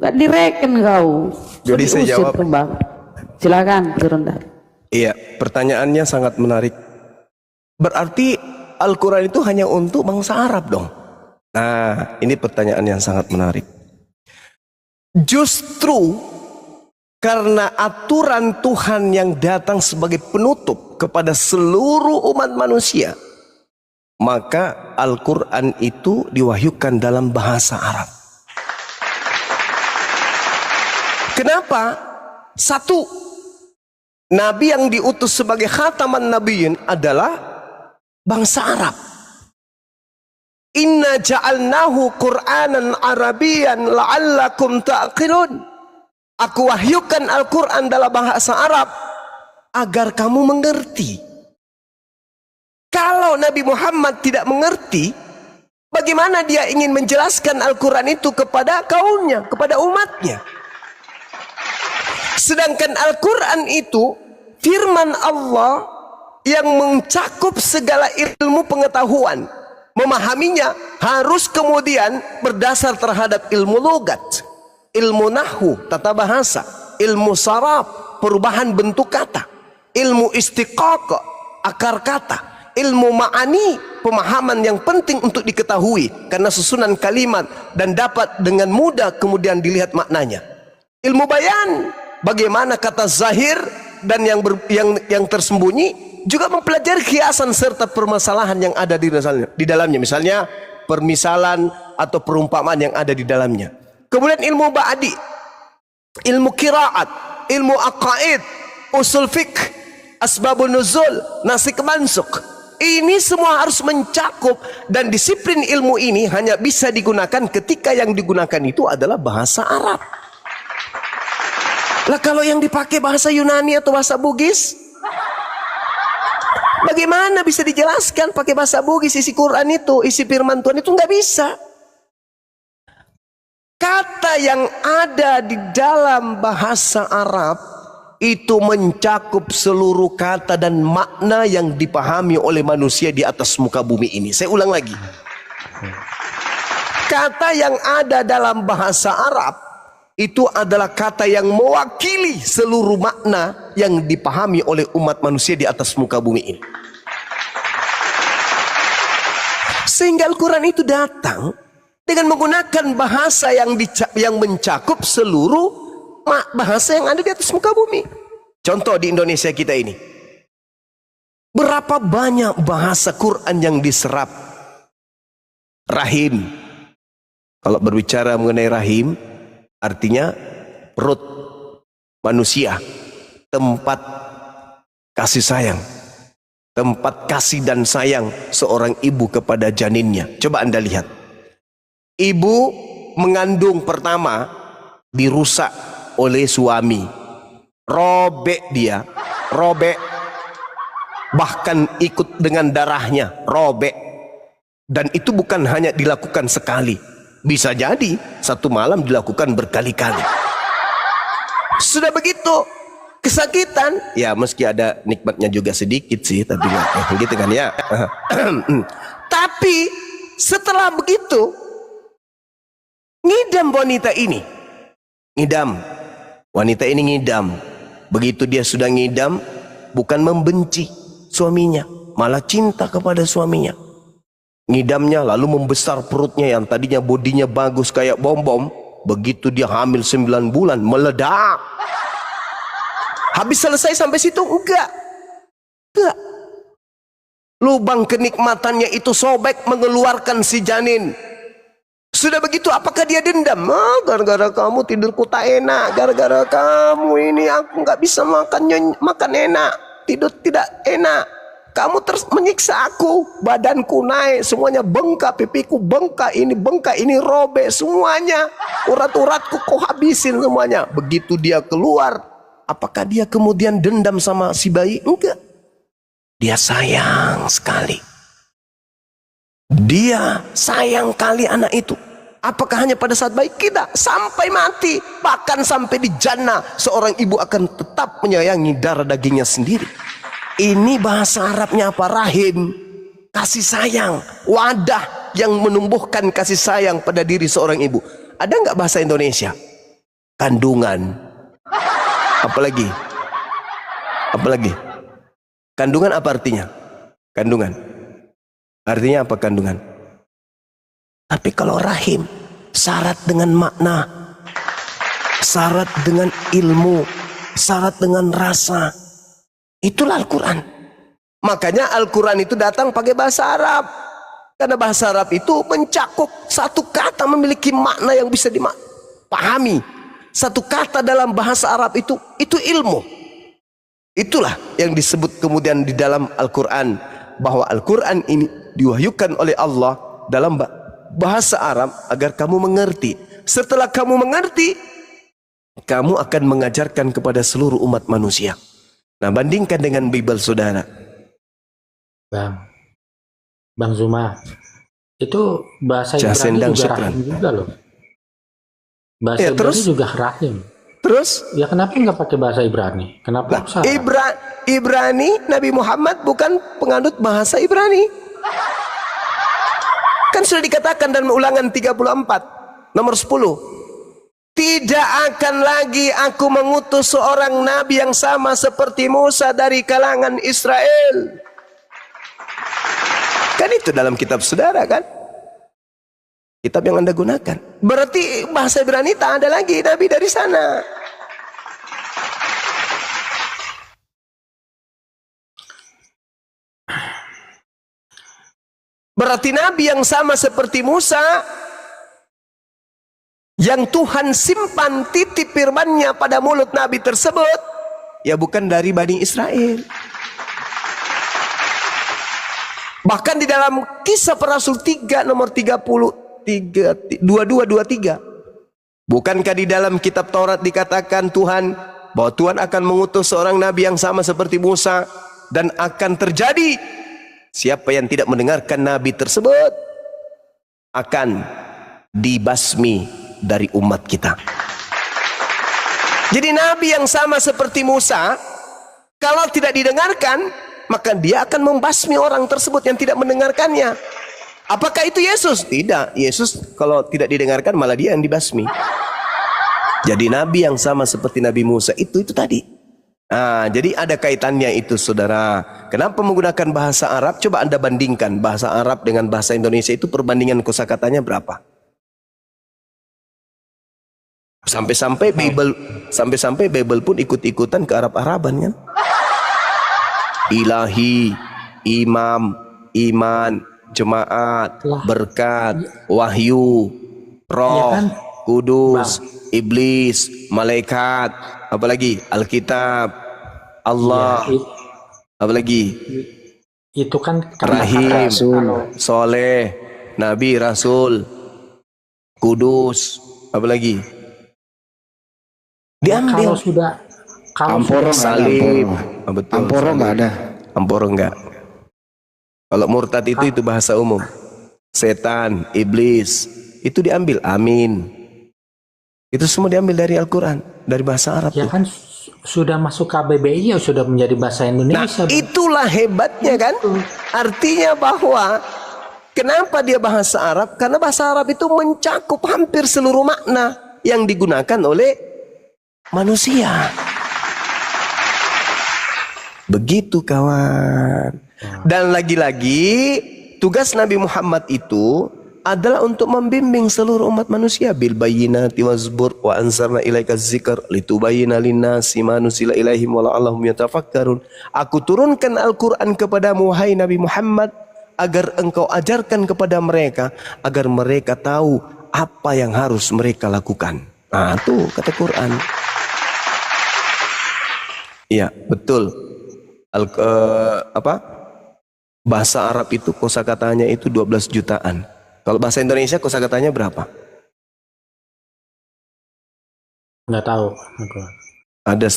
Gak direken kau. Jadi saya jawab. Bang. Silakan turun dah. Iya, pertanyaannya sangat menarik. Berarti Al-Quran itu hanya untuk bangsa Arab dong? Nah, ini pertanyaan yang sangat menarik. Justru karena aturan Tuhan yang datang sebagai penutup kepada seluruh umat manusia, maka Al-Quran itu diwahyukan dalam bahasa Arab. Kenapa? Satu, Nabi yang diutus sebagai khataman nabiyyin adalah bangsa Arab. Inna ja'alnahu Qur'anan Arabiyan la'allakum ta'qilun. Aku wahyukan Al-Quran dalam bahasa Arab agar kamu mengerti. Kalau Nabi Muhammad tidak mengerti, bagaimana dia ingin menjelaskan Al-Quran itu kepada kaumnya, kepada umatnya? Sedangkan Al-Quran itu firman Allah yang mencakup segala ilmu pengetahuan. Memahaminya harus kemudian berdasar terhadap ilmu logat, ilmu nahwu, tata bahasa, ilmu saraf, perubahan bentuk kata, ilmu istiqaq, akar kata, ilmu ma'ani, pemahaman yang penting untuk diketahui karena susunan kalimat dan dapat dengan mudah kemudian dilihat maknanya. Ilmu bayan, bagaimana kata zahir dan yang tersembunyi, juga mempelajari kiasan serta permasalahan yang ada di dalamnya. Misalnya permisalan atau perumpamaan yang ada di dalamnya. Kemudian ilmu ba'di, ilmu qiraat, ilmu aqaid, usul fiqh, asbabun nuzul, nasik mansuk. Ini semua harus mencakup, dan disiplin ilmu ini hanya bisa digunakan ketika yang digunakan itu adalah bahasa Arab. Lah kalau yang dipakai bahasa Yunani atau bahasa Bugis, bagaimana bisa dijelaskan pakai bahasa Bugis isi Quran itu, isi firman Tuhan itu? Nggak bisa. Kata yang ada di dalam bahasa Arab itu mencakup seluruh kata dan makna yang dipahami oleh manusia di atas muka bumi ini. Saya ulang lagi. Kata yang ada dalam bahasa Arab itu adalah kata yang mewakili seluruh makna yang dipahami oleh umat manusia di atas muka bumi ini. Sehingga Al-Quran itu datang dengan menggunakan bahasa yang mencakup seluruh bahasa yang ada di atas muka bumi. Contoh di Indonesia kita ini, berapa banyak bahasa Quran yang diserap. Rahim, kalau berbicara mengenai rahim, artinya perut manusia, tempat kasih sayang, tempat kasih dan sayang seorang ibu kepada janinnya. Coba Anda lihat, ibu mengandung pertama dirusak oleh suami, robek dia, robek, bahkan ikut dengan darahnya, robek. Dan itu bukan hanya dilakukan sekali, bisa jadi satu malam dilakukan berkali-kali. Sudah begitu kesakitan, ya meski ada nikmatnya juga sedikit sih, tapi nggak gitu kan ya. Tapi setelah begitu ngidam wanita ini, ngidam, wanita ini ngidam. Begitu dia sudah ngidam, bukan membenci suaminya, malah cinta kepada suaminya. Ngidamnya lalu membesar perutnya yang tadinya bodinya bagus kayak bom-bom. Begitu dia hamil 9 bulan meledak. Habis selesai sampai situ? Enggak. Lubang kenikmatannya itu sobek mengeluarkan si janin. Sudah begitu apakah dia dendam? Gara-gara kamu tidurku tak enak, gara-gara kamu ini aku nggak bisa makan enak, tidur tidak enak. Kamu terus menyiksa aku, badanku naik, semuanya bengkak, pipiku bengkak, ini robek semuanya, urat-uratku kau habisin semuanya. Begitu dia keluar, apakah dia kemudian dendam sama si bayi? Enggak. Dia sayang sekali. Dia sayang kali anak itu. Apakah hanya pada saat bayi? Tidak, sampai mati, bahkan sampai di jannah seorang ibu akan tetap menyayangi darah dagingnya sendiri. Ini bahasa Arabnya apa? Rahim, kasih sayang, wadah yang menumbuhkan kasih sayang pada diri seorang ibu. Ada nggak bahasa Indonesia? kandungan. Apalagi? Apalagi? Kandungan apa artinya? Kandungan. Artinya apa kandungan? Tapi kalau rahim, syarat dengan makna, syarat dengan ilmu, syarat dengan rasa. Itulah Al-Quran. Makanya Al-Quran itu datang pakai bahasa Arab. Karena bahasa Arab itu mencakup satu kata memiliki makna yang bisa dipahami. Satu kata dalam bahasa Arab itu ilmu. Itulah yang disebut kemudian di dalam Al-Quran, bahwa Al-Quran ini diwahyukan oleh Allah dalam bahasa Arab agar kamu mengerti. Setelah kamu mengerti, kamu akan mengajarkan kepada seluruh umat manusia. Nah, bandingkan dengan Bible, saudara. Bang Zuma, itu bahasa Ibrani juga rahim juga loh. Bahasa Ibrani juga rahim. Terus? Ya kenapa nggak pakai bahasa Ibrani? Kenapa harus Ibrani, Nabi Muhammad bukan penganut bahasa Ibrani. Kan sudah dikatakan dalam Ulangan 34 nomor 10. Tidak akan lagi aku mengutus seorang nabi yang sama seperti Musa dari kalangan Israel. Kan itu dalam kitab saudara kan? Kitab yang Anda gunakan. Berarti bahasa Ibrani tak ada lagi nabi dari sana. Berarti nabi yang sama seperti Musa, yang Tuhan simpan titip firman-Nya pada mulut nabi tersebut, ya bukan dari Bani Israel. Bahkan di dalam Kisah Para Rasul 3 nomor 22-23, bukankah di dalam kitab Taurat dikatakan Tuhan bahwa Tuhan akan mengutus seorang nabi yang sama seperti Musa, dan akan terjadi siapa yang tidak mendengarkan nabi tersebut akan dibasmi dari umat kita. Jadi nabi yang sama seperti Musa, kalau tidak didengarkan, maka dia akan membasmi orang tersebut yang tidak mendengarkannya. Apakah itu Yesus? Tidak. Yesus kalau tidak didengarkan malah dia yang dibasmi. Jadi nabi yang sama seperti Nabi Musa itu tadi. Nah, jadi ada kaitannya itu, saudara. Kenapa menggunakan bahasa Arab? Coba Anda bandingkan bahasa Arab dengan bahasa Indonesia, itu perbandingan kosakatanya berapa? Sampai-sampai Bible pun ikut-ikutan ke Arab-Araban kan? Ilahi, imam, iman, jemaat, berkat, wahyu, roh, ya kan? Kudus, iblis, malaikat, apalagi Alkitab, Allah, ya, apalagi itu kan Rahim, Soleh, Nabi, Rasul, Kudus, apalagi diambil. Kalau sudah Amporo salib, betul. Amporo nggak ada. Amporo nggak. Kalau murtad itu bahasa umum. Setan, iblis, itu diambil. Amin. Itu semua diambil dari Al-Quran, dari bahasa Arab. Ya kan sudah masuk KBBI, ya sudah menjadi bahasa Indonesia. Nah, itulah hebatnya kan. Artinya bahwa kenapa dia bahasa Arab? Karena bahasa Arab itu mencakup hampir seluruh makna yang digunakan oleh manusia. Begitu kawan. Dan lagi-lagi tugas Nabi Muhammad itu adalah untuk membimbing seluruh umat manusia. Bil bayyinati wazbur wa anzalna ilaika dzikr litubayyana linnasi ma nuzila ilaihim wa la'allahum yatafakkarun. Aku turunkan Al-Qur'an kepadamu wahai Nabi Muhammad agar engkau ajarkan kepada mereka, agar mereka tahu apa yang harus mereka lakukan. Nah, tuh kata Quran. Iya, betul. Bahasa Arab itu kosakatanya itu 12 jutaan. Kalau bahasa Indonesia kosakatanya berapa? Nggak tahu. Ada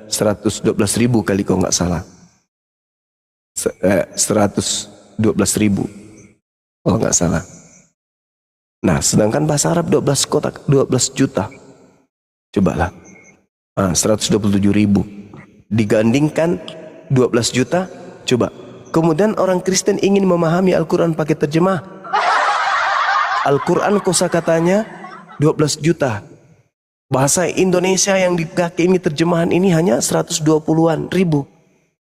112.000 kali kalau nggak salah. 112.000 kalau nggak salah. Nah, sedangkan bahasa Arab 12 juta. Cobalah. 127.000 digandingkan 12 juta. Coba. Kemudian orang Kristen ingin memahami Al-Quran pakai terjemah. Al-Quran kosakatanya 12 juta. Bahasa Indonesia yang dipakai ini terjemahan ini hanya 120-an ribu.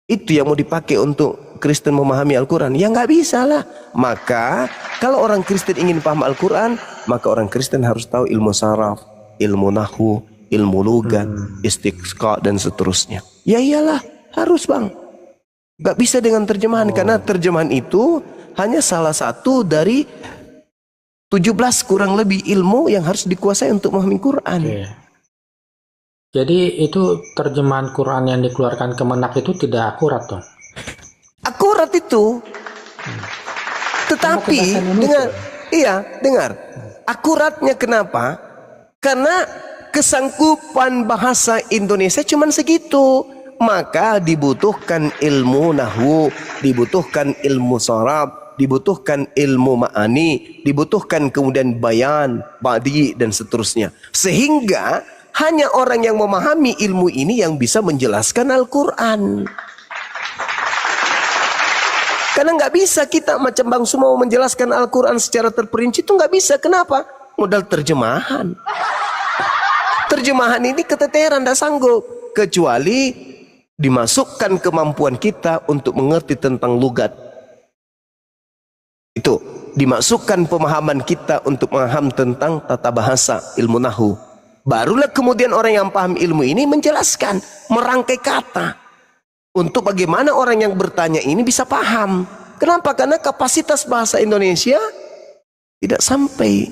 Itu yang mau dipakai untuk Kristen memahami Al-Quran. Ya nggak bisa lah. Maka kalau orang Kristen ingin paham Al-Quran, maka orang Kristen harus tahu ilmu saraf, ilmu nahwu, ilmu lugat, istiqqa dan seterusnya. Ya iyalah, harus bang. Nggak bisa dengan terjemahan, karena terjemahan itu hanya salah satu dari 17 kurang lebih ilmu yang harus dikuasai untuk memahami Quran. Oke. Jadi itu terjemahan Quran yang dikeluarkan Kemenak itu tidak akurat dong? Akurat itu. Tetapi dengar. Akuratnya kenapa? Karena kesanggupan bahasa Indonesia cuma segitu. Maka dibutuhkan ilmu nahwu, dibutuhkan ilmu saraf, dibutuhkan ilmu ma'ani, dibutuhkan kemudian bayan, badi dan seterusnya. Sehingga hanya orang yang memahami ilmu ini yang bisa menjelaskan Al-Quran. Karena nggak bisa kita macam Bang Suma menjelaskan Al-Quran secara terperinci, itu nggak bisa. Kenapa? Modal terjemahan. Terjemahan ini keteteran, tidak sanggup. Kecuali dimasukkan kemampuan kita untuk mengerti tentang lugat. Itu dimasukkan pemahaman kita untuk memaham tentang tata bahasa, ilmu nahwu. Barulah kemudian orang yang paham ilmu ini menjelaskan, merangkai kata untuk bagaimana orang yang bertanya ini bisa paham. Kenapa? Karena kapasitas bahasa Indonesia tidak sampai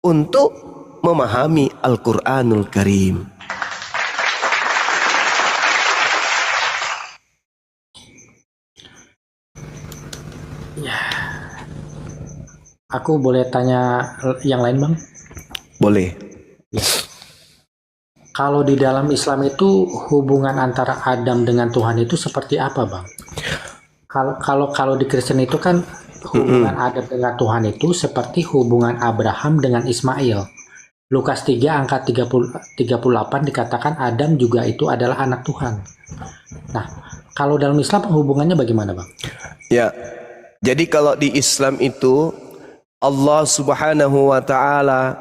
untuk memahami Al-Quranul Karim. Aku boleh tanya yang lain bang? Boleh. Kalau di dalam Islam itu hubungan antara Adam dengan Tuhan itu seperti apa bang? Kalau di Kristen itu kan hubungan Adam dengan Tuhan itu seperti hubungan Abraham dengan Ismail. Lukas 3 angka 38 dikatakan Adam juga itu adalah anak Tuhan. Nah, kalau dalam Islam hubungannya bagaimana bang? Ya, jadi kalau di Islam itu Allah subhanahu wa ta'ala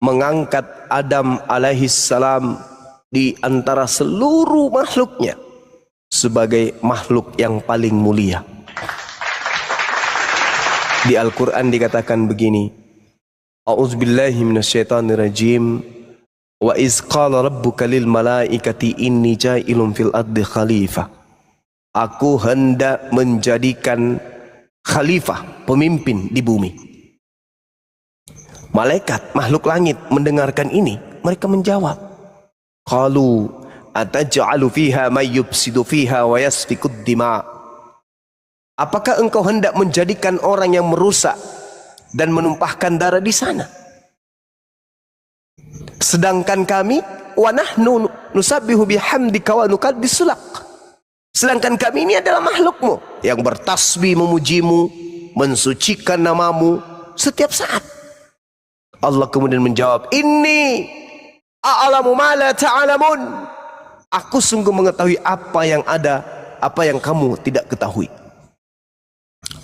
mengangkat Adam alaihissalam di antara seluruh makhluknya sebagai makhluk yang paling mulia. Di Al-Quran dikatakan begini, A'udzubillahi minasyaitonirrajim, wa iz qala rabbuka lil malaikati inni ja'ilun fil ardi khalifah. Aku hendak menjadikan khalifah, pemimpin di bumi. Malaikat, makhluk langit mendengarkan ini, mereka menjawab, qalu ataj'alu fiha may yufsidu fiha wa yasfikud dima. Apakah engkau hendak menjadikan orang yang merusak dan menumpahkan darah di sana? Sedangkan kami wa nahnu nusabbihu bihamdika wa nuqaddisu lak. Sedangkan kami ini adalah makhlukmu yang bertasbih memujimu, mensucikan namamu setiap saat. Allah kemudian menjawab, Inni a'lamu ma la ta'lamun. Aku sungguh mengetahui apa yang ada, apa yang kamu tidak ketahui.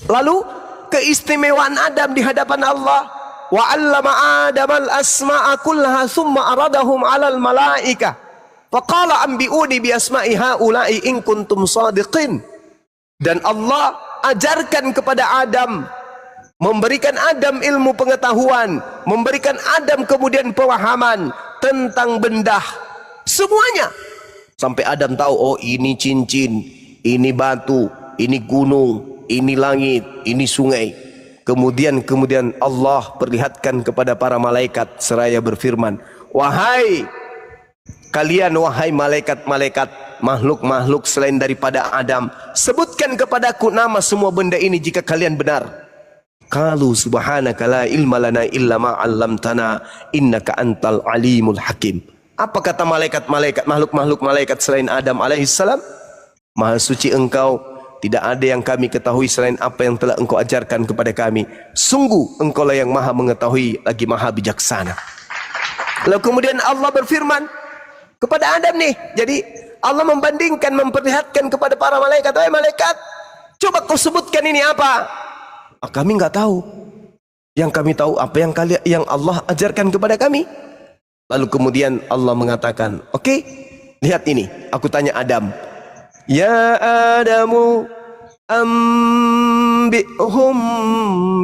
Lalu keistimewaan Adam di hadapan Allah, wa 'allama Adam al-asma'a kullaha thumma aradahum 'alal malaikah faqala anbi'uni bi asma'i haula'i in kuntum shadiqin. Dan Allah ajarkan kepada Adam, memberikan Adam ilmu pengetahuan, memberikan Adam kemudian pemahaman tentang benda semuanya. Sampai Adam tahu, oh ini cincin, ini batu, ini gunung, ini langit, ini sungai. Kemudian Allah perlihatkan kepada para malaikat seraya berfirman, wahai kalian, wahai malaikat-malaikat, makhluk-makhluk selain daripada Adam, sebutkan kepadaku nama semua benda ini jika kalian benar. Qalu subhanaka la ilma lana illa ma 'allamtana innaka antal alimul hakim. Apa kata malaikat-malaikat, makhluk-makhluk malaikat selain Adam alaihissalam? Maha suci engkau, tidak ada yang kami ketahui selain apa yang telah engkau ajarkan kepada kami. Sungguh engkau lah yang maha mengetahui lagi maha bijaksana. Lalu kemudian Allah berfirman kepada Adam nih. Jadi Allah membandingkan, memperlihatkan kepada para malaikat, wahai malaikat, coba kau sebutkan ini apa? Kami nggak tahu. Yang kami tahu apa yang Allah ajarkan kepada kami. Lalu kemudian Allah mengatakan, oke, lihat ini. Aku tanya Adam. Ya Adamu ambi'hum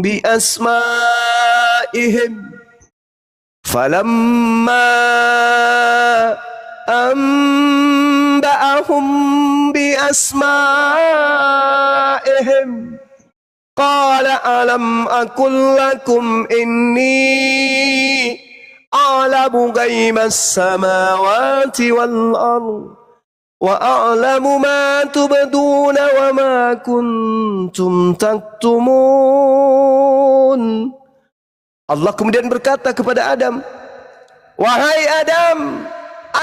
bi asma'ihim. Falamma amba'ahum bi asma'ihim. Qala alam aqul lakum inni a'lamu ghaibas samawati wal ardh wa a'lamu ma tubduna wa ma kuntum taktumun. Allah kemudian berkata kepada Adam, wahai Adam,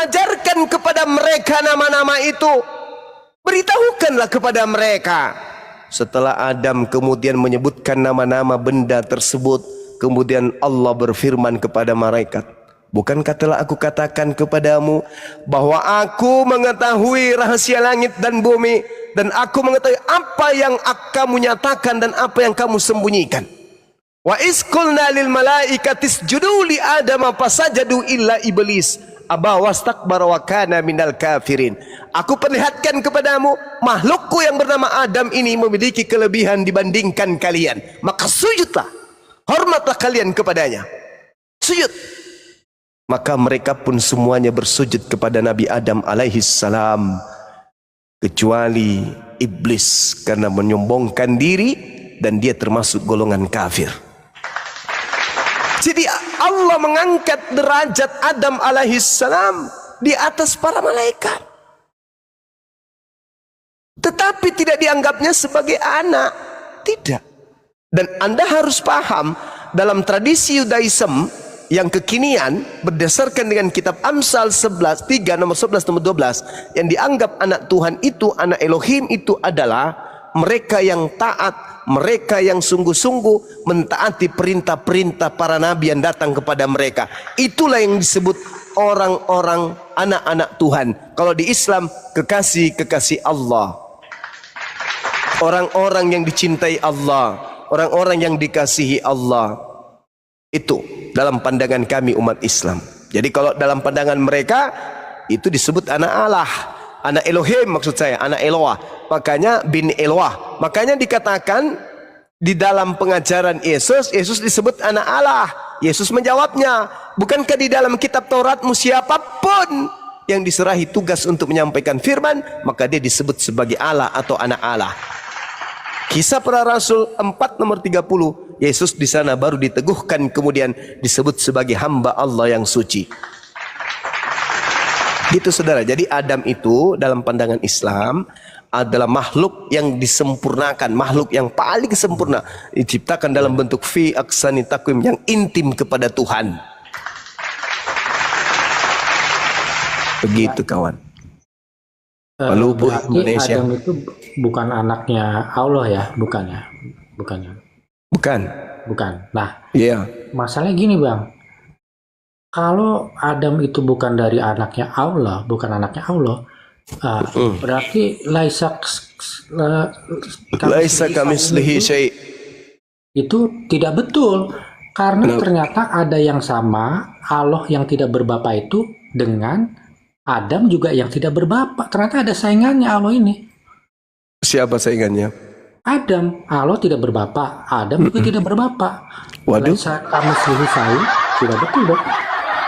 ajarkan kepada mereka nama-nama itu, beritahukanlah kepada mereka. Setelah Adam kemudian menyebutkan nama-nama benda tersebut, kemudian Allah berfirman kepada malaikat, bukankah telah aku katakan kepadamu bahwa aku mengetahui rahasia langit dan bumi, dan aku mengetahui apa yang kamu nyatakan dan apa yang kamu sembunyikan. Wa iz qulna lil malaikati isjudu li adama fasajadu illa iblis aba wastakbara wa kana minal kafirin. Aku perlihatkan kepadamu makhlukku yang bernama Adam ini memiliki kelebihan dibandingkan kalian, maka sujudlah, hormatlah kalian kepadanya, sujud. Maka mereka pun semuanya bersujud kepada Nabi Adam alaihi salam, kecuali iblis karena menyombongkan diri dan dia termasuk golongan kafir. Jadi Allah mengangkat derajat Adam alaihi salam di atas para malaikat, tetapi tidak dianggapnya sebagai anak, tidak. Dan Anda harus paham, dalam tradisi Yudaism yang kekinian berdasarkan dengan kitab Amsal 11 3 nomor 11 nomor 12, yang dianggap anak Tuhan itu, anak Elohim itu adalah mereka yang taat, mereka yang sungguh-sungguh mentaati perintah-perintah para nabi yang datang kepada mereka. Itulah yang disebut orang-orang anak-anak Tuhan. Kalau di Islam, kekasih-kekasih Allah, orang-orang yang dicintai Allah, orang-orang yang dikasihi Allah. Itu dalam pandangan kami umat Islam. Jadi kalau dalam pandangan mereka itu disebut anak Allah, anak Elohim, maksud saya anak Eloah. Makanya bin Eloah. Makanya dikatakan di dalam pengajaran Yesus, Yesus disebut anak Allah. Yesus menjawabnya, bukankah di dalam kitab Tauratmu siapapun yang diserahi tugas untuk menyampaikan firman, maka dia disebut sebagai Allah atau anak Allah. Kisah para Rasul 4 nomor 30, Yesus di sana baru diteguhkan, kemudian disebut sebagai hamba Allah yang suci. Gitu saudara. Jadi Adam itu dalam pandangan Islam adalah makhluk yang disempurnakan, makhluk yang paling sempurna, diciptakan dalam bentuk fi aksani takwim, yang intim kepada Tuhan. Begitu kawan. Lalu Indonesia. Adam itu bukan anaknya Allah ya, bukan ya, bukannya. Bukan. Nah, masalahnya gini bang, kalau Adam itu bukan dari anaknya Allah, berarti laisa kamislihi syai'. Itu tidak betul, karena ternyata ada yang sama, Allah yang tidak berbapa itu dengan Adam juga yang tidak berbapak. Ternyata ada saingannya Allah ini. Siapa saingannya? Adam. Allah tidak berbapak, Adam juga tidak berbapak. Waduh. Kami selesai, tidak betul dong.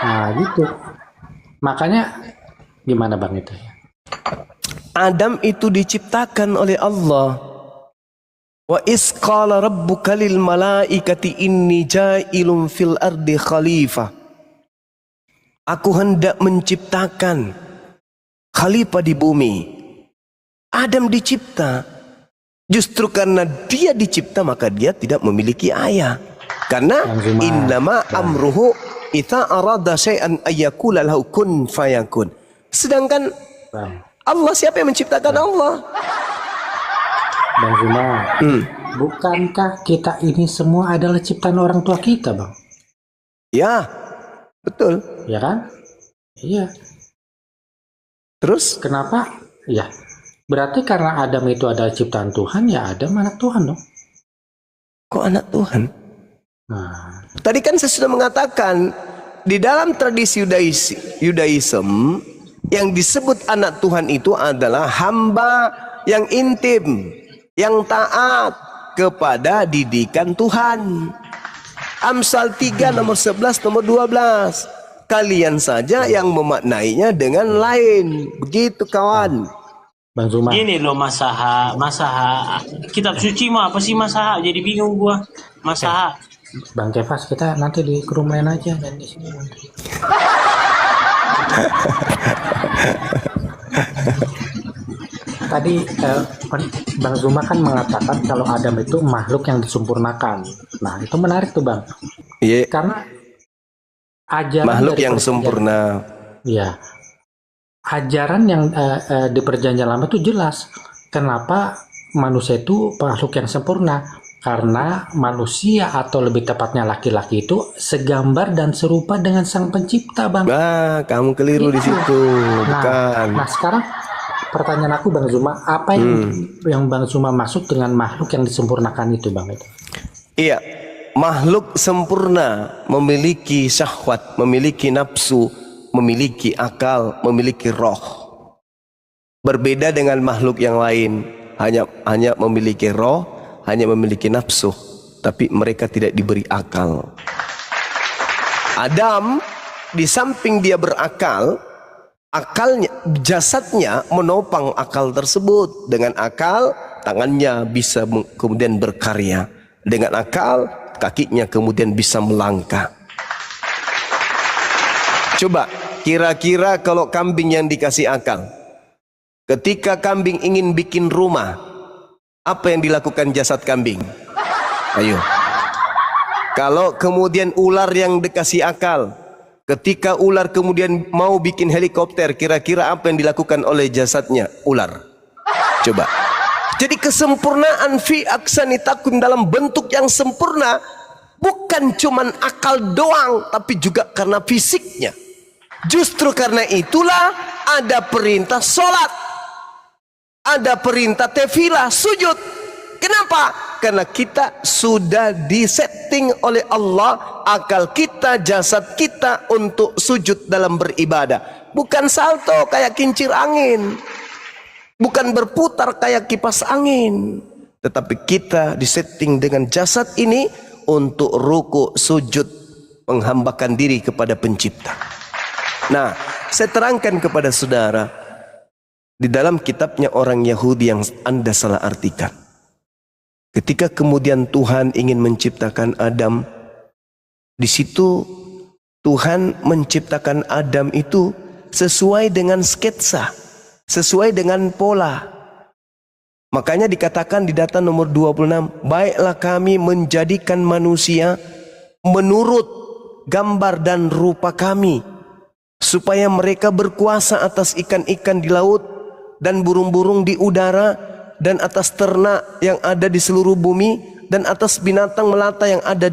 Nah gitu. Makanya gimana bang itu ya? Adam itu diciptakan oleh Allah. Wa is qala rabbuka lil malaikati inni ja'ilun fil ardi khalifah. Aku hendak menciptakan khalifah di bumi. Adam dicipta. Justru karena dia dicipta maka dia tidak memiliki ayah. Karena innama amruhu idza arada syai'an ayyakula lahu kun fayakun. Sedangkan Allah, siapa yang menciptakan Allah? Bang Zuma, bukankah kita ini semua adalah ciptaan orang tua kita, Bang? Ya, betul. Ya kan? Iya. Terus? Kenapa? Ya, berarti karena Adam itu adalah ciptaan Tuhan, ya Adam anak Tuhan dong. Kok anak Tuhan? Nah, Tadi kan saya sudah mengatakan di dalam tradisi Yudaism yang disebut anak Tuhan itu adalah hamba yang intim, yang taat kepada didikan Tuhan. Amsal 3 nomor 11 nomor 12. Kalian saja yang memaknainya dengan lain. Begitu kawan. Bang Zuma, Ini loh Masaha, kitab suci mah apa sih Masaha? Jadi bingung gua. Masaha. Bang Kefas, kita nanti di kerumunan aja dan di sini nanti. Tadi Bang Zuma kan mengatakan kalau Adam itu makhluk yang disempurnakan. Nah, itu menarik tuh Bang. Iya, Karena ajaran makhluk dari yang perjanjian- sempurna. Ya, ajaran yang di perjanjian lama itu jelas. Kenapa manusia itu makhluk yang sempurna? Karena manusia atau lebih tepatnya laki-laki itu segambar dan serupa dengan sang pencipta, Bang. Ah, kamu keliru di situ. Bukan. Nah, sekarang pertanyaan aku Bang Zuma, apa yang Bang Zuma maksud dengan makhluk yang disempurnakan itu, Bang? Iya, makhluk sempurna memiliki syahwat, memiliki nafsu, memiliki akal, memiliki roh. Berbeda dengan makhluk yang lain, hanya memiliki roh, hanya memiliki nafsu, tapi mereka tidak diberi akal. Adam di samping dia berakal, akalnya, jasadnya menopang akal tersebut. Dengan akal, tangannya bisa kemudian berkarya. Dengan akal, kakinya kemudian bisa melangkah. Coba, kira-kira kalau kambing yang dikasih akal, ketika kambing ingin bikin rumah, apa yang dilakukan jasad kambing? Ayo. Kalau kemudian ular yang dikasih akal, ketika ular kemudian mau bikin helikopter, kira-kira apa yang dilakukan oleh jasadnya ular? Coba. Jadi kesempurnaan fi aksani takwim dalam bentuk yang sempurna bukan cuman akal doang, tapi juga karena fisiknya. Justru karena itulah ada perintah sholat, ada perintah tefilah, sujud. Kenapa? Karena kita sudah disetting oleh Allah akal kita, jasad kita untuk sujud dalam beribadah. Bukan salto kayak kincir angin, bukan berputar kayak kipas angin, tetapi kita disetting dengan jasad ini untuk ruku, sujud, menghambakan diri kepada pencipta. Nah, saya terangkan kepada saudara, di dalam kitabnya orang Yahudi yang Anda salah artikan, ketika kemudian Tuhan ingin menciptakan Adam, di situ Tuhan menciptakan Adam itu sesuai dengan sketsa, sesuai dengan pola. Makanya dikatakan di data nomor 26, baiklah kami menjadikan manusia menurut gambar dan rupa kami, supaya mereka berkuasa atas ikan-ikan di laut dan burung-burung di udara, dan atas ternak yang ada di seluruh bumi, dan atas binatang melata yang ada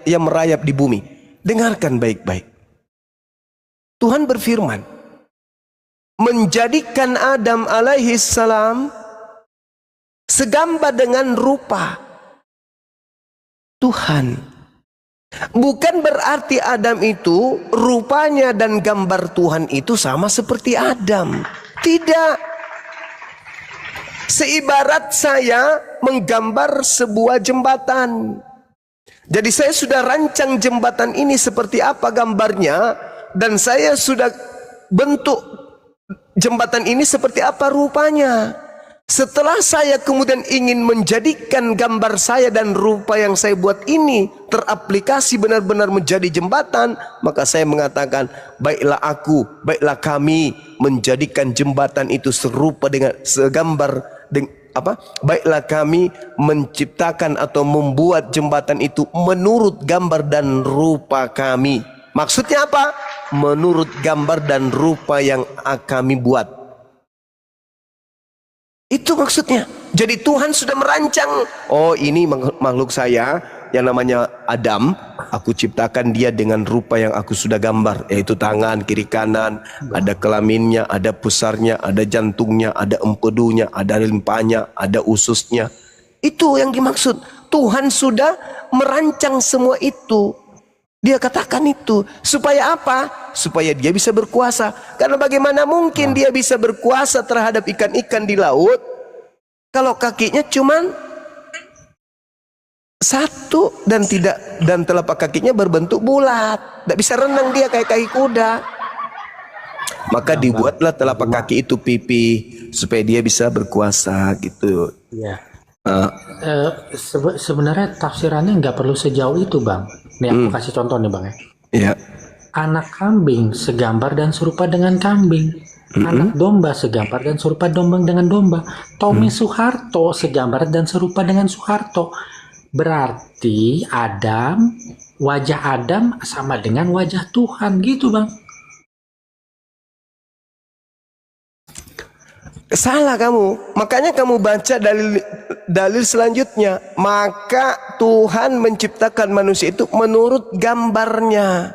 yang merayap di bumi. Dengarkan baik-baik. Tuhan berfirman, menjadikan Adam alaihi salam segambar dengan rupa Tuhan. Bukan berarti Adam itu rupanya dan gambar Tuhan itu sama seperti Adam. Tidak. Seibarat saya menggambar sebuah jembatan. Jadi saya sudah rancang jembatan ini seperti apa gambarnya, dan saya sudah bentuk jembatan ini seperti apa rupanya. Setelah saya kemudian ingin menjadikan gambar saya dan rupa yang saya buat ini teraplikasi benar-benar menjadi jembatan, maka saya mengatakan, baiklah aku, baiklah kami menjadikan jembatan itu serupa dengan segambar baiklah kami menciptakan atau membuat jembatan itu menurut gambar dan rupa kami. Maksudnya apa? Menurut gambar dan rupa yang kami buat. Itu maksudnya. Jadi Tuhan sudah merancang, oh ini makhluk saya yang namanya Adam, aku ciptakan dia dengan rupa yang aku sudah gambar, yaitu tangan kiri kanan, ada kelaminnya, ada pusarnya, ada jantungnya, ada empedunya, ada limpahnya, ada ususnya. Itu yang dimaksud. Tuhan sudah merancang semua itu. Dia katakan itu supaya apa? Supaya dia bisa berkuasa. Karena bagaimana mungkin dia bisa berkuasa terhadap ikan-ikan di laut kalau kakinya cuman satu dan telapak kakinya berbentuk bulat. Tidak bisa renang dia kayak kaki kuda. Maka dibuatlah telapak kaki itu pipi supaya dia bisa berkuasa gitu. Iya. Sebenarnya tafsirannya nggak perlu sejauh itu, Bang. Nih aku kasih contoh nih, Bang ya. Iya. Anak kambing segambar dan serupa dengan kambing. Anak domba segambar dan serupa domba dengan domba. Tommy Soeharto segambar dan serupa dengan Soeharto. Berarti wajah Adam sama dengan wajah Tuhan gitu, Bang. Salah kamu. Makanya kamu baca dalil selanjutnya. Maka Tuhan menciptakan manusia itu menurut gambarnya.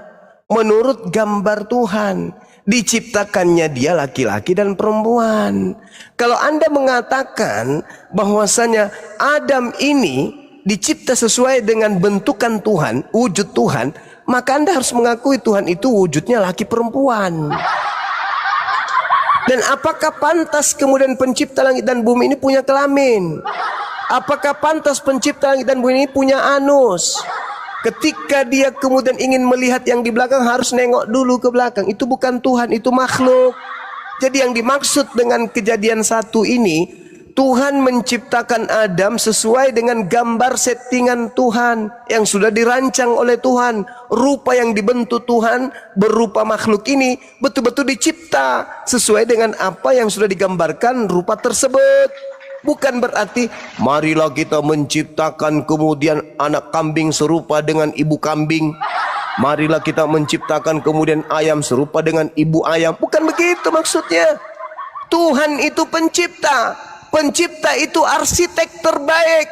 Menurut gambar Tuhan. Diciptakannya dia laki-laki dan perempuan. Kalau Anda mengatakan bahwasanya Adam ini dicipta sesuai dengan bentukan Tuhan, wujud Tuhan, maka Anda harus mengakui Tuhan itu wujudnya laki perempuan. Dan apakah pantas kemudian pencipta langit dan bumi ini punya kelamin? Apakah pantas pencipta langit dan bumi ini punya anus? Ketika dia kemudian ingin melihat yang di belakang harus nengok dulu ke belakang. Itu bukan Tuhan, itu makhluk. Jadi yang dimaksud dengan kejadian 1 ini, Tuhan menciptakan Adam sesuai dengan gambar settingan Tuhan yang sudah dirancang oleh Tuhan. Rupa yang dibentuk Tuhan berupa makhluk ini betul-betul dicipta sesuai dengan apa yang sudah digambarkan rupa tersebut. Bukan berarti marilah kita menciptakan kemudian anak kambing serupa dengan ibu kambing. Marilah kita menciptakan kemudian ayam serupa dengan ibu ayam. Bukan begitu maksudnya. Tuhan itu pencipta. Pencipta itu arsitek terbaik.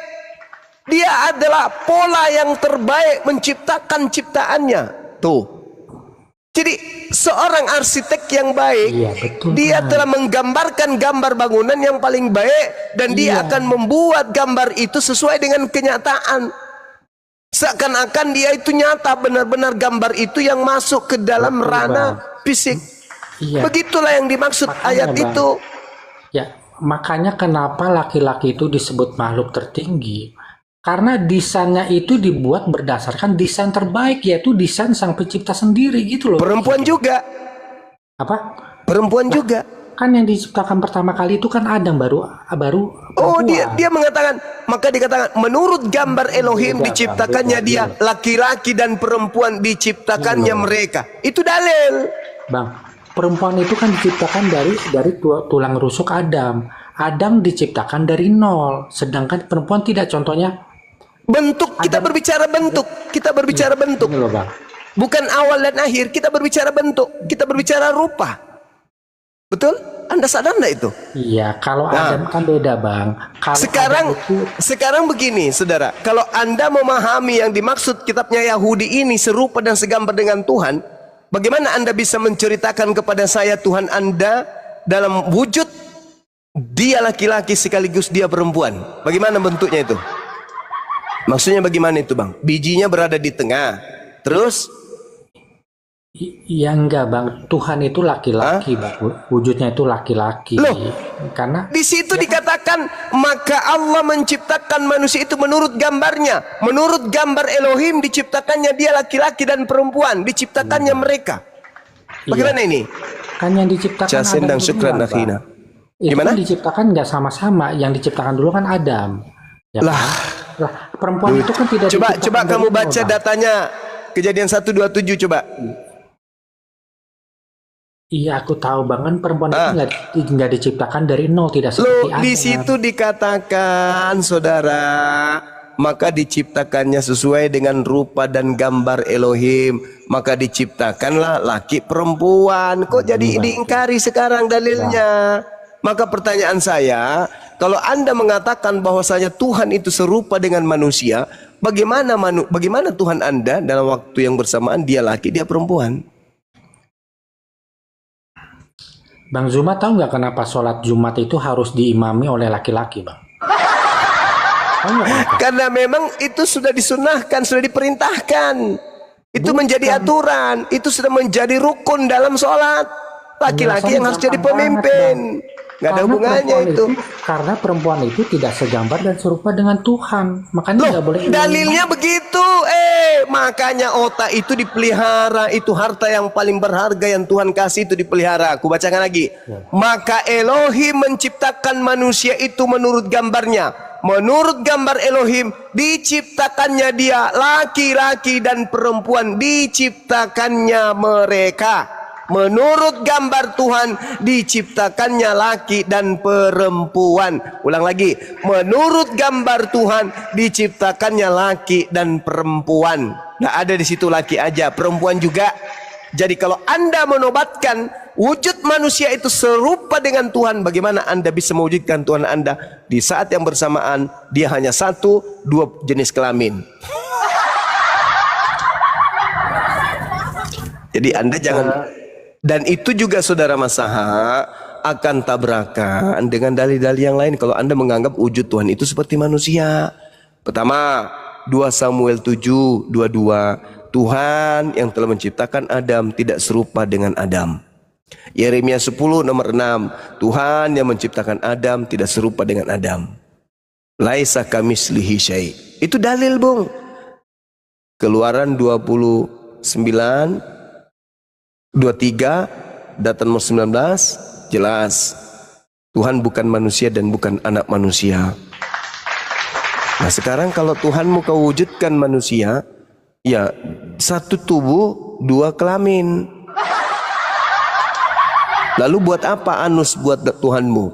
Dia adalah pola yang terbaik menciptakan ciptaannya. Tuh. Jadi seorang arsitek yang baik, Iya, betul, dia Bang. telah menggambarkan gambar bangunan yang paling baik dan dia akan membuat gambar itu sesuai dengan kenyataan. Seakan-akan dia itu nyata, benar-benar gambar itu yang masuk ke dalam Betul, ranah Bang. fisik. Iya. Begitulah yang dimaksud Makanya, ayat Bang. itu. Ya, makanya kenapa laki-laki itu disebut makhluk tertinggi? Karena desainnya itu dibuat berdasarkan desain terbaik, yaitu desain sang pencipta sendiri gitu loh. Perempuan juga. Apa? Perempuan juga. Kan yang diciptakan pertama kali itu kan Adam baru Oh, perempuan. dia mengatakan, maka dikatakan menurut gambar Elohim Beda, diciptakannya beda, dia, beda. laki-laki dan perempuan diciptakannya Iya. mereka. Itu dalil. Bang, perempuan itu kan diciptakan dari tulang rusuk Adam. Adam diciptakan dari nol, sedangkan perempuan tidak. Contohnya Bentuk, kita berbicara bentuk. Kita berbicara bentuk. ini loh, Bang. Bukan awal dan akhir, kita berbicara bentuk. Kita berbicara rupa. Betul? Anda sadar enggak itu? Iya, kalau Nah. Adam kan beda, Bang. Kalau Sekarang Adam itu sekarang begini, saudara. Kalau Anda memahami yang dimaksud kitabnya Yahudi ini serupa dan segambar dengan Tuhan, bagaimana Anda bisa menceritakan kepada saya Tuhan Anda dalam wujud dia laki-laki sekaligus dia perempuan? Bagaimana bentuknya itu? Maksudnya bagaimana itu, Bang? Bijinya berada di tengah. Terus ya enggak, Bang. Tuhan itu laki-laki, Bang. Wujudnya itu laki-laki. Loh. Karena di situ dikatakan maka Allah menciptakan manusia itu menurut gambarnya, menurut gambar Elohim diciptakannya dia laki-laki dan perempuan, diciptakannya mereka. Bagaimana ini? kan yang diciptakan Jasen Adam dan syukran duluan, Bang. akhina. Itu Gimana? kan diciptakan nggak sama-sama. Yang diciptakan dulu kan Adam. Ya Lah. kan? Lah, perempuan itu kan tidak Coba diciptakan kamu dari baca nol, Bang. datanya Kejadian 127 coba. Iya, aku tahu, Bang. Kan perempuan itu nggak diciptakan dari nol, tidak Loh, seperti Adam. di situ dikatakan, saudara, maka diciptakannya sesuai dengan rupa dan gambar Elohim, maka diciptakanlah laki perempuan. Kok jadi diingkari sekarang dalilnya? Maka pertanyaan saya, kalau Anda mengatakan bahwasanya Tuhan itu serupa dengan manusia, bagaimana Tuhan Anda dalam waktu yang bersamaan dia laki, dia perempuan? Bang Zuma tahu nggak kenapa sholat Jumat itu harus diimami oleh laki-laki, Bang? Kamu kenapa? Karena memang itu sudah disunahkan, sudah diperintahkan. Itu menjadi aturan, itu sudah menjadi rukun dalam sholat. Laki-laki yang harus jadi pemimpin. Nggak ada hubungannya itu. Karena perempuan itu tidak segambar dan serupa dengan Tuhan. Makanya nggak boleh. Dalilnya begitu. Makanya otak itu dipelihara. Itu harta yang paling berharga yang Tuhan kasih, itu dipelihara. Aku bacakan lagi. Maka Elohim menciptakan manusia itu menurut gambarnya. Menurut gambar Elohim diciptakannya dia, laki-laki dan perempuan diciptakannya mereka. Menurut gambar Tuhan diciptakannya laki dan perempuan. Ulang lagi. Menurut gambar Tuhan diciptakannya laki dan perempuan. Nah, ada di situ laki aja, perempuan juga. Jadi kalau Anda menobatkan wujud manusia itu serupa dengan Tuhan, bagaimana Anda bisa mewujudkan Tuhan Anda di saat yang bersamaan dia hanya satu, dua jenis kelamin? Jadi Anda jangan. Dan itu juga saudara Masaha akan tabrakan dengan dalil-dalil yang lain kalau Anda menganggap wujud Tuhan itu seperti manusia. Pertama, 2 Samuel 7:22. Tuhan yang telah menciptakan Adam tidak serupa dengan Adam. Yeremia 10 nomor 6. Tuhan yang menciptakan Adam tidak serupa dengan Adam. Laisa kamitslihi syai'. Itu dalil, Bung. Keluaran 23 Datan nomor 19 jelas. Tuhan bukan manusia dan bukan anak manusia. Nah, sekarang kalau Tuhanmu kau wujudkan manusia, ya satu tubuh, dua kelamin. Lalu buat apa anus buat Tuhanmu?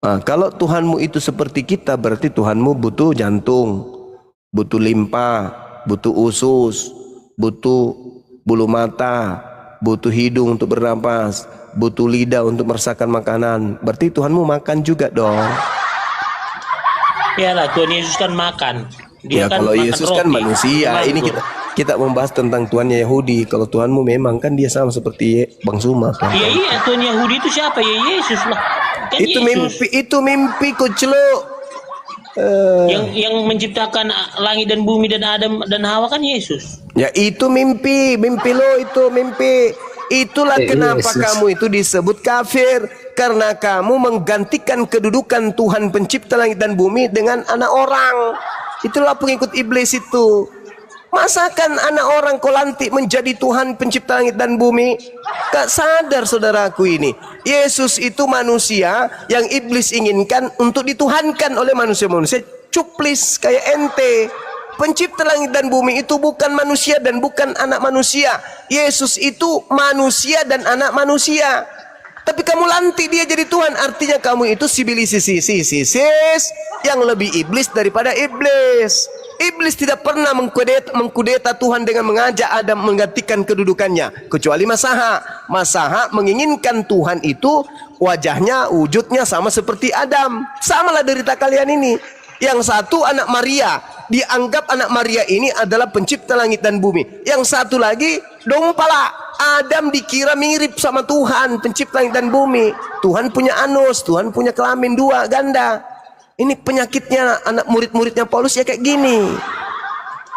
Nah, kalau Tuhanmu itu seperti kita, berarti Tuhanmu butuh jantung, butuh limpa, butuh usus, butuh bulu mata, butuh hidung untuk bernapas, butuh lidah untuk merasakan makanan. Berarti Tuhanmu makan juga dong. Iyalah, Tuhan Yesus kan makan. Dia Ya kan kalau makan Yesus roti. kan manusia. Ini kita membahas tentang Tuhannya Yahudi. Kalau Tuhanmu memang kan dia sama seperti Bang Suma kan. Iya, Tuhan Yahudi itu siapa? Ya Yesus lah. Kan Itu mimpi kucluk. Yang menciptakan langit dan bumi dan Adam dan Hawa kan Yesus. Ya itu mimpi lo itu mimpi. Itulah kenapa kamu itu disebut kafir, karena kamu menggantikan kedudukan Tuhan pencipta langit dan bumi dengan anak orang. Itulah pengikut iblis itu. Masakan anak orang kau lantik menjadi Tuhan pencipta langit dan bumi? Gak sadar saudaraku ini. Yesus itu manusia yang iblis inginkan untuk dituhankan oleh manusia-manusia cuplis kayak ente. Pencipta langit dan bumi itu bukan manusia dan bukan anak manusia. Yesus itu manusia dan anak manusia. Tapi kamu lantik dia jadi Tuhan, artinya kamu itu sibilisis yang lebih iblis daripada iblis. Iblis tidak pernah mengkudeta Tuhan dengan mengajak Adam menggantikan kedudukannya, kecuali Masaha. Masaha menginginkan Tuhan itu wajahnya, wujudnya sama seperti Adam. Samalah derita kalian ini. Yang satu anak Maria, dianggap anak Maria ini adalah pencipta langit dan bumi. Yang satu lagi dompala, Adam dikira mirip sama Tuhan pencipta langit dan bumi. Tuhan punya anus, Tuhan punya kelamin dua ganda. Ini penyakitnya anak murid-muridnya Paulus ya kayak gini.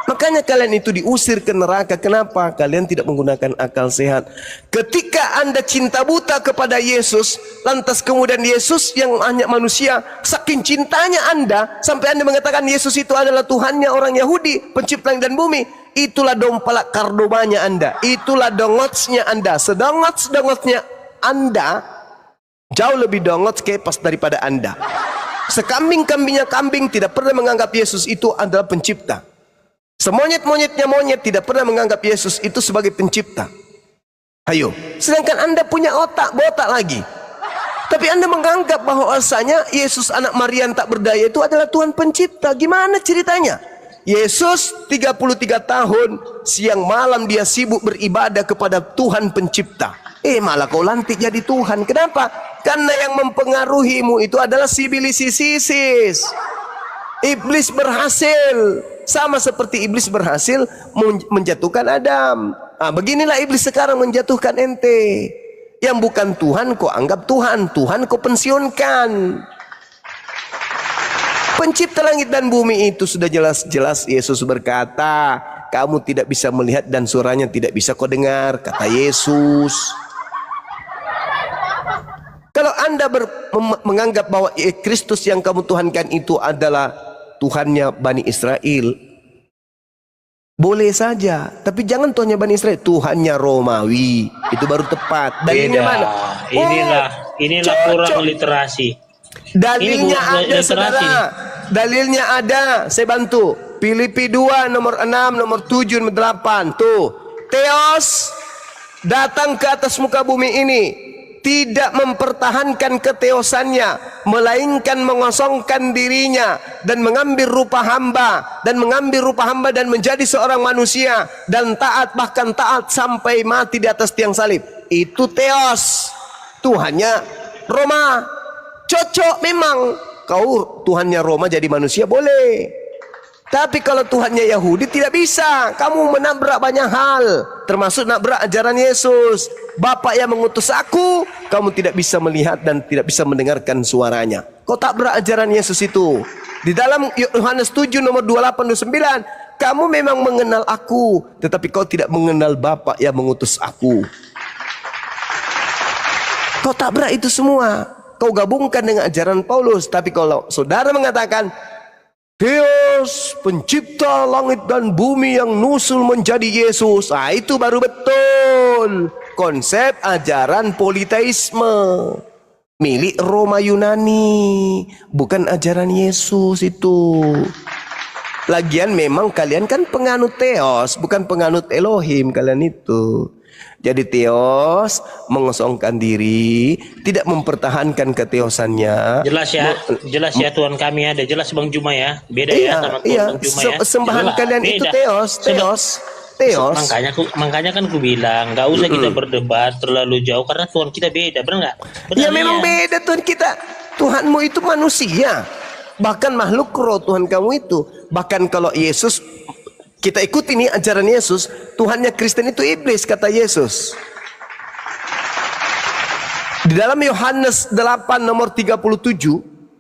Makanya kalian itu diusir ke neraka. Kenapa? Kalian tidak menggunakan akal sehat. Ketika Anda cinta buta kepada Yesus, lantas kemudian Yesus yang hanya manusia, saking cintanya Anda sampai Anda mengatakan Yesus itu adalah Tuhannya orang Yahudi, pencipta langit dan bumi. Itulah dompalak kardobanya Anda. Itulah dongotsnya Anda. Sedongots-dongotnya Anda jauh lebih dongots kepas daripada Anda. Sekambing-kambingnya kambing tidak pernah menganggap Yesus itu adalah pencipta. Semonyet-monyetnya monyet tidak pernah menganggap Yesus itu sebagai pencipta. Ayo, sedangkan Anda punya otak botak lagi. Tapi Anda menganggap bahwasanya Yesus anak Maria tak berdaya itu adalah Tuhan pencipta. Gimana ceritanya? Yesus 33 tahun siang malam dia sibuk beribadah kepada Tuhan pencipta. Malah kau lantik jadi Tuhan. Kenapa? Karena yang mempengaruhimu itu adalah sibilisis. Iblis berhasil. Sama seperti iblis berhasil menjatuhkan Adam. Beginilah iblis sekarang menjatuhkan ente. Yang bukan Tuhan kau anggap Tuhan. Tuhan kau pensiunkan. Pencipta langit dan bumi itu sudah jelas-jelas Yesus berkata, kamu tidak bisa melihat dan suaranya tidak bisa kau dengar, kata Yesus. Kalau Anda menganggap bahwa Kristus yang kamu tuhankan itu adalah Tuhannya Bani Israel, boleh saja, tapi jangan Tuhannya Bani Israel, Tuhannya Romawi. Itu baru tepat. Dalilnya Beda. mana? Inilah kurang literasi. Dalilnya Ini ada, saudara. Dalilnya ada. Saya bantu. Filipi 2 nomor 6, nomor 7, nomor 8. Tuh. Theos datang ke atas muka bumi ini, tidak mempertahankan keteosannya, melainkan mengosongkan dirinya dan mengambil rupa hamba dan menjadi seorang manusia dan taat, bahkan taat sampai mati di atas tiang salib. Itu Theos, Tuhannya Roma. Cocok memang. Kau Tuhannya Roma jadi manusia boleh, tapi kalau Tuhannya Yahudi tidak bisa. Kamu menabrak banyak hal, termasuk nabrak ajaran Yesus. Bapa yang mengutus aku, kamu tidak bisa melihat dan tidak bisa mendengarkan suaranya. Kau tabrak ajaran Yesus itu. Di dalam Yohanes 7 nomor 28-29, kamu memang mengenal aku, tetapi kau tidak mengenal Bapa yang mengutus aku. Kau tabrak itu semua. Kau gabungkan dengan ajaran Paulus. Tapi kalau saudara mengatakan Theos, pencipta langit dan bumi yang nusul menjadi Yesus, itu baru betul konsep ajaran politeisme milik Roma Yunani, bukan ajaran Yesus itu. Lagian memang kalian kan penganut Theos, bukan penganut Elohim kalian itu. Jadi Theos mengosongkan diri, tidak mempertahankan keteosannya. Jelas ya Tuhan kami ada. Jelas Bang Juma ya. Beda ya sama Tuhan Bang Juma ya. Sembahan Jelas, kalian beda. itu Theos. Makanya kan ku bilang nggak usah kita berdebat terlalu jauh karena Tuhan kita beda, benar nggak? Ya memang beda Tuhan kita. Tuhanmu itu manusia, bahkan makhluk roh Tuhan kamu itu. Bahkan kalau Yesus, kita ikuti nih ajaran Yesus, Tuhannya Kristen itu iblis, kata Yesus. Di dalam Yohanes 8 nomor 37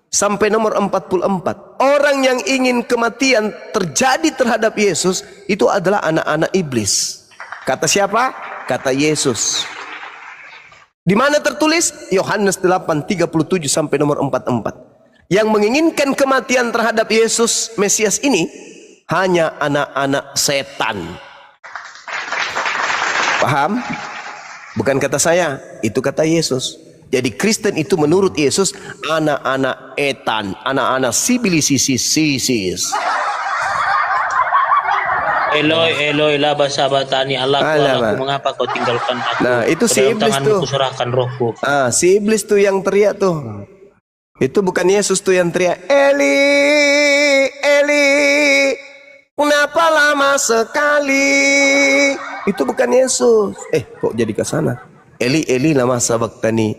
sampai nomor 44, orang yang ingin kematian terjadi terhadap Yesus itu adalah anak-anak iblis. Kata siapa? Kata Yesus. Di mana tertulis? Yohanes 8 37 sampai nomor 44. Yang menginginkan kematian terhadap Yesus Mesias ini hanya anak-anak setan. Paham? Bukan kata saya, itu kata Yesus. Jadi Kristen itu menurut Yesus anak-anak etan, anak-anak sibilisisis. Eloi laba sabatani Allahku, mengapa kau tinggalkan aku? Nah, itu si iblis tuh. Kuserahkan rohku. Si iblis tuh yang teriak tuh. Itu bukan Yesus tuh yang teriak, Eli, Eli, kenapa lama sekali? Itu bukan Yesus. Kok jadi ke sana? Eli, Eli, lama sabaktani.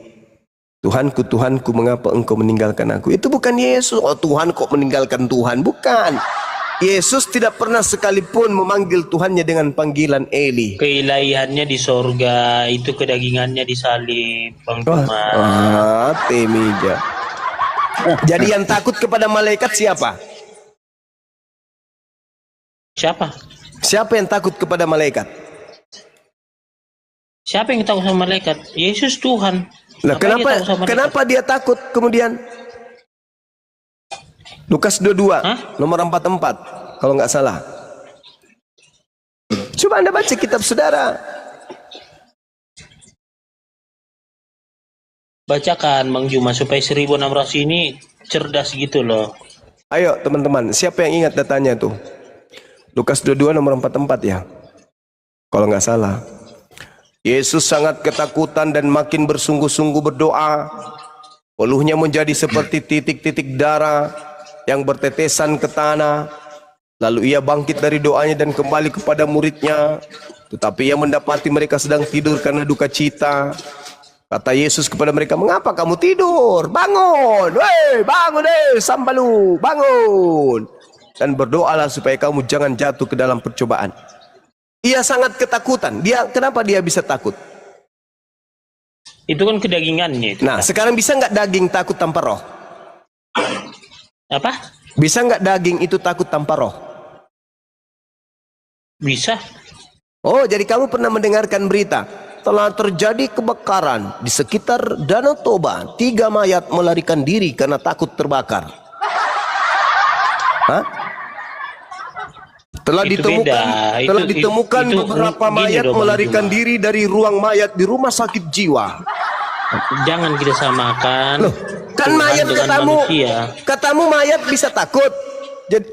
Tuhanku, Tuhanku, mengapa engkau meninggalkan aku? Itu bukan Yesus. Oh, Tuhan kok meninggalkan Tuhan? Bukan. Yesus tidak pernah sekalipun memanggil Tuhannya dengan panggilan Eli. Keilahiannya di sorga, itu kedagingannya disalib, Bang Juma. Temija. Jadi yang takut kepada malaikat siapa? Siapa? Siapa yang takut kepada malaikat? Siapa yang takut sama malaikat? Yesus Tuhan. Nah, kenapa dia takut kemudian? Lukas 22 nomor 44 kalau nggak salah. Coba Anda baca kitab saudara. Bacakan Bang Juma supaya 1600 ini cerdas gitu loh. Ayo teman-teman, siapa yang ingat datanya tuh? Lukas 22 nomor 44 ya. Kalau nggak salah. Yesus sangat ketakutan dan makin bersungguh-sungguh berdoa. Puluhnya menjadi seperti titik-titik darah yang bertetesan ke tanah. Lalu ia bangkit dari doanya dan kembali kepada muridnya. Tetapi ia mendapati mereka sedang tidur karena duka cita. Kata Yesus kepada mereka, mengapa kamu tidur? Bangun, weh, bangun deh, sambalu, bangun. Dan berdoalah supaya kamu jangan jatuh ke dalam percobaan. Ia sangat ketakutan. Kenapa dia bisa takut? Itu kan kedagingannya. Itu nah, sekarang bisa nggak daging takut tanpa roh? Apa? Bisa nggak daging itu takut tanpa roh? Bisa. Oh, jadi kamu pernah mendengarkan berita telah terjadi kebakaran di sekitar Danau Toba. 3 mayat melarikan diri karena takut terbakar. Hah? Telah Itu ditemukan, beda. telah ditemukan Itu beberapa gini mayat dong, Bang melarikan Juma. diri dari ruang mayat di rumah sakit jiwa. Jangan kita samakan Loh, kan Tuhan mayat dengan katamu, manusia. katamu mayat bisa takut. Jadi,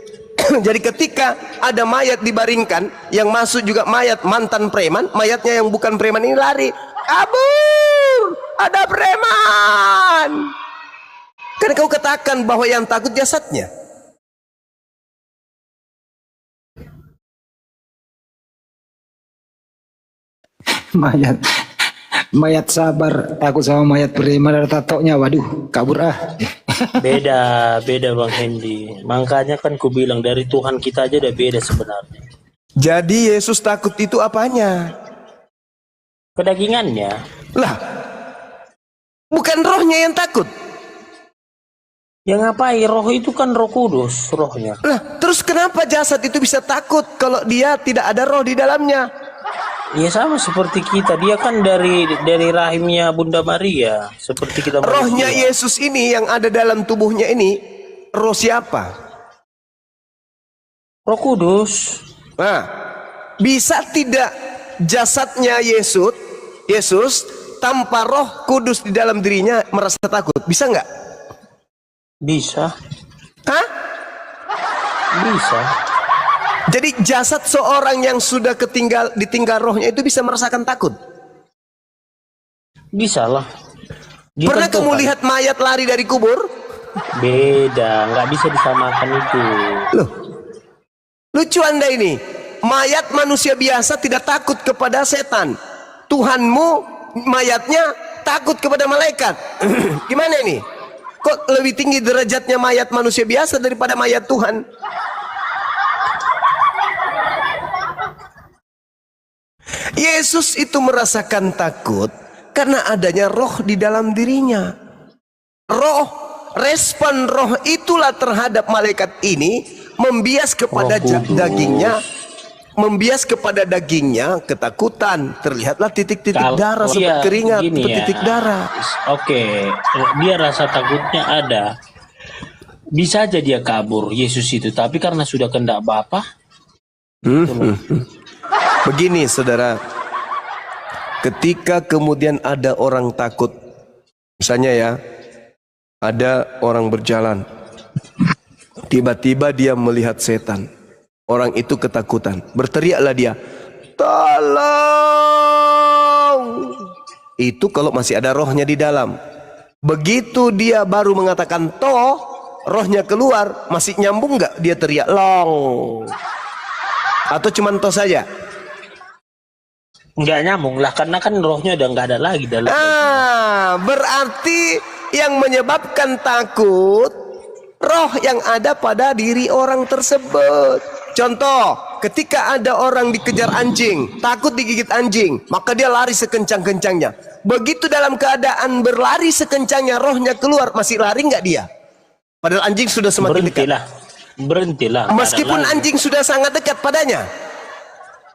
jadi ketika ada mayat dibaringkan, yang masuk juga mayat mantan preman, mayatnya yang bukan preman ini lari, kabur, ada preman. Kan kau katakan bahwa yang takut jasadnya. Mayat mayat sabar takut sama mayat preman ada tatoknya, waduh kabur ah. Beda Bang Hendy. Makanya kan ku bilang dari Tuhan kita aja udah beda sebenarnya. Jadi Yesus takut itu apanya? Kedagingannya. Lah, bukan rohnya yang takut. Ya ngapain? Roh itu kan Roh Kudus rohnya. Lah, terus kenapa jasad itu bisa takut kalau dia tidak ada roh di dalamnya? Ya sama seperti kita. Dia kan dari rahimnya Bunda Maria. Seperti kita Rohnya manusia. Yesus ini yang ada dalam tubuhnya ini, roh siapa? Roh Kudus. Nah, bisa tidak jasadnya Yesus tanpa roh kudus di dalam dirinya merasa takut? Bisa nggak? Bisa. Hah? Bisa. Jadi jasad seorang yang sudah ditinggal rohnya itu bisa merasakan takut? Bisa lah. Pernah Ditentukan. kamu lihat mayat lari dari kubur? Beda. Nggak bisa disamakan itu. Loh, lucu Anda ini. Mayat manusia biasa tidak takut kepada setan. Tuhanmu mayatnya takut kepada malaikat. Gimana ini? Kok lebih tinggi derajatnya mayat manusia biasa daripada mayat Tuhan? Yesus itu merasakan takut karena adanya roh di dalam dirinya. Roh, respon roh itulah terhadap malaikat ini membias kepada dagingnya, membias kepada dagingnya ketakutan. Terlihatlah titik-titik darah seperti keringat, gini titik ya. darah. Oke, dia rasa takutnya ada. Bisa aja dia kabur Yesus itu, tapi karena sudah kehendak Bapa. Begini saudara, ketika kemudian ada orang takut, misalnya ya, ada orang berjalan, tiba-tiba dia melihat setan, orang itu ketakutan, berteriaklah dia, tolong. Itu kalau masih ada rohnya di dalam. Begitu dia baru mengatakan toh, rohnya keluar, masih nyambung nggak dia teriak long? Atau cuman toh saja? Nggak nyambung lah, karena kan rohnya udah nggak ada lagi dalam. Berarti yang menyebabkan takut roh yang ada pada diri orang tersebut. Contoh, ketika ada orang dikejar anjing, takut digigit anjing, maka dia lari sekencang-kencangnya. Begitu dalam keadaan berlari sekencangnya, rohnya keluar, masih lari nggak dia? Padahal anjing sudah semakin dekat. Berhentilah. Meskipun anjing sudah sangat dekat padanya.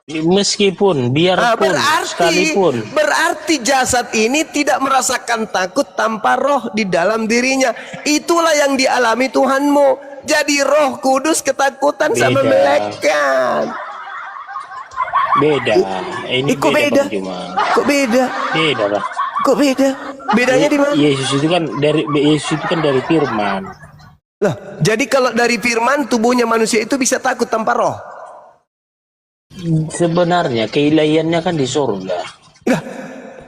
Meskipun, biarpun, sekalipun. Berarti jasad ini tidak merasakan takut tanpa roh di dalam dirinya. Itulah yang dialami Tuhanmu. Jadi Roh Kudus ketakutan sama malaikat. Beda. Ini kok beda? Bang Juma. Kok beda? Beda lah. Kok beda? Bedanya di mana? Yesus itu kan dari firman. Lah, jadi kalau dari firman tubuhnya manusia itu bisa takut tanpa roh. Sebenarnya keilahiannya kan di surga. Lah,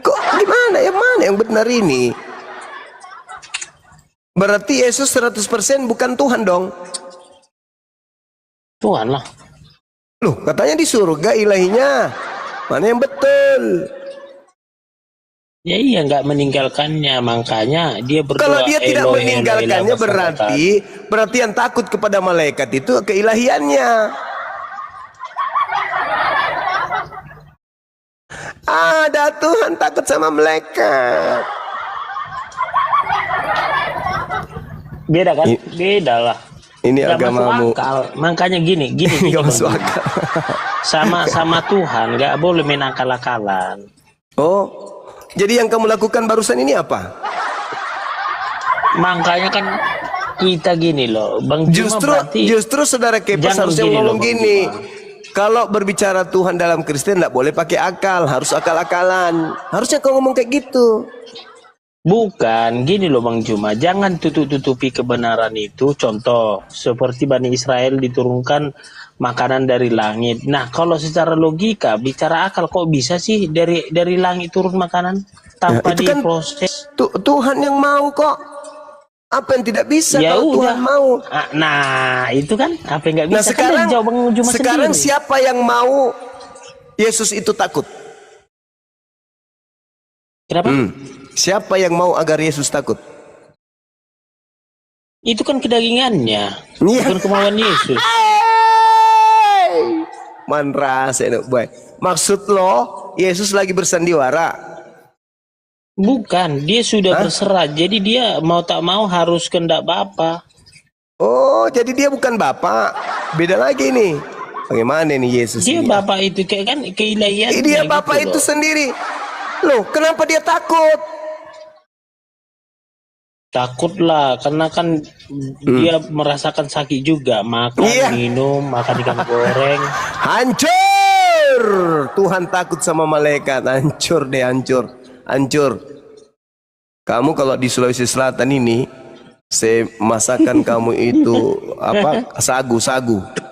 kok gimana? Yang mana yang benar ini? Berarti Yesus 100% bukan Tuhan dong. Tuhan lah. Loh, katanya di surga ilahinya. Mana yang betul? Ya iya, nggak meninggalkannya, makanya dia berdoa. Kalau dia tidak Eloi, meninggalkannya Eloi, lama berarti yang takut kepada malaikat itu keilahiannya. Ada Tuhan takut sama malaikat. Beda kan? Beda lah. Ini Nggak masuk agamamu. akal. Makanya gini Nggak Bang masuk Juma. akal. Sama Tuhan nggak boleh main akal-akalan. Oh, jadi yang kamu lakukan barusan ini apa? Makanya kan kita gini loh, Bang Juma berarti Justru saudara Kepas jangan harusnya gini loh, ngomong Bang gini. Juma. Kalau berbicara Tuhan dalam Kristen tidak boleh pakai akal, harus akal-akalan. Harusnya kau ngomong kayak gitu. Bukan, gini loh Bang Juma, jangan tutup-tutupi kebenaran itu. Contoh, seperti Bani Israel diturunkan makanan dari langit. Nah, kalau secara logika, bicara akal, kok bisa sih dari langit turun makanan tanpa itu kan diproses? Tuhan yang mau kok. Apa yang tidak bisa Ya kalau udah. Tuhan mau? Nah, itu kan apa yang nggak bisa. Nah sekarang, kan dari jawab Bang Juma sekarang sendiri. siapa yang mau Yesus itu takut? Kenapa? Siapa yang mau agar Yesus takut? Itu kan kedagingannya, Iya. bukan kemauan Yesus. Manras enak baik. Maksud lo Yesus lagi bersandiwara? Bukan, dia sudah berserah. Jadi dia mau tak mau harus kehendak Bapa. Oh, jadi dia bukan Bapak. Beda lagi nih. Bagaimana nih Yesus Dia ini? Bapa itu kayak kan keilahiannya. Dia gitu Bapak itu loh. sendiri. Loh, kenapa dia takut? Takutlah, karena kan dia merasakan sakit juga, makan, Iya. minum, makan ikan goreng. Hancur. Tuhan takut sama malaikat. Hancur deh, hancur. Hancur. Kamu kalau di Sulawesi Selatan ini, saya masakan kamu itu apa? Sagu.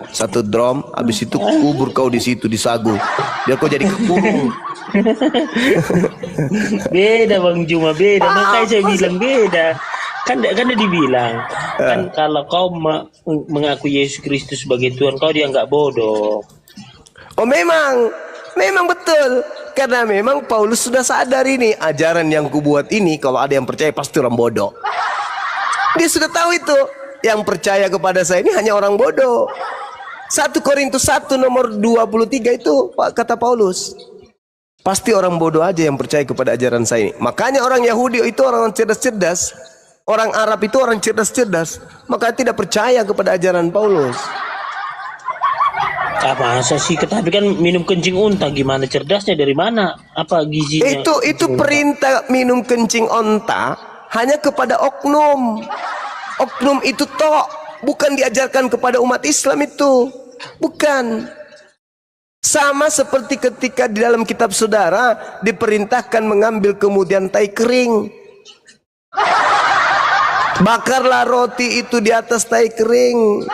Satu drum, habis itu kubur kau di situ di sagu. Biar kau jadi kekurung. Beda Bang Juma, beda. Makanya saya bilang beda. Kan udah dibilang. Kan kalau kau mengaku Yesus Kristus sebagai Tuhan, kau dianggap bodoh. Oh memang betul. Karena memang Paulus sudah sadar ini ajaran yang kubuat ini kalau ada yang percaya pasti orang bodoh. Dia sudah tahu itu. Yang percaya kepada saya ini hanya orang bodoh. 1 Korintus 1 nomor 23 itu kata Paulus. Pasti orang bodoh aja yang percaya kepada ajaran saya ini. Makanya orang Yahudi itu orang cerdas-cerdas. Orang Arab itu orang cerdas-cerdas. Maka tidak percaya kepada ajaran Paulus. Masa sih? Tapi kan minum kencing unta, gimana cerdasnya, dari mana? Apa gizinya? Itu perintah minum kencing onta hanya kepada oknum. Oknum itu tok, bukan diajarkan kepada umat Islam itu. Bukan. Sama seperti ketika di dalam kitab saudara diperintahkan mengambil kemudian tai kering. Bakarlah roti itu di atas tai kering.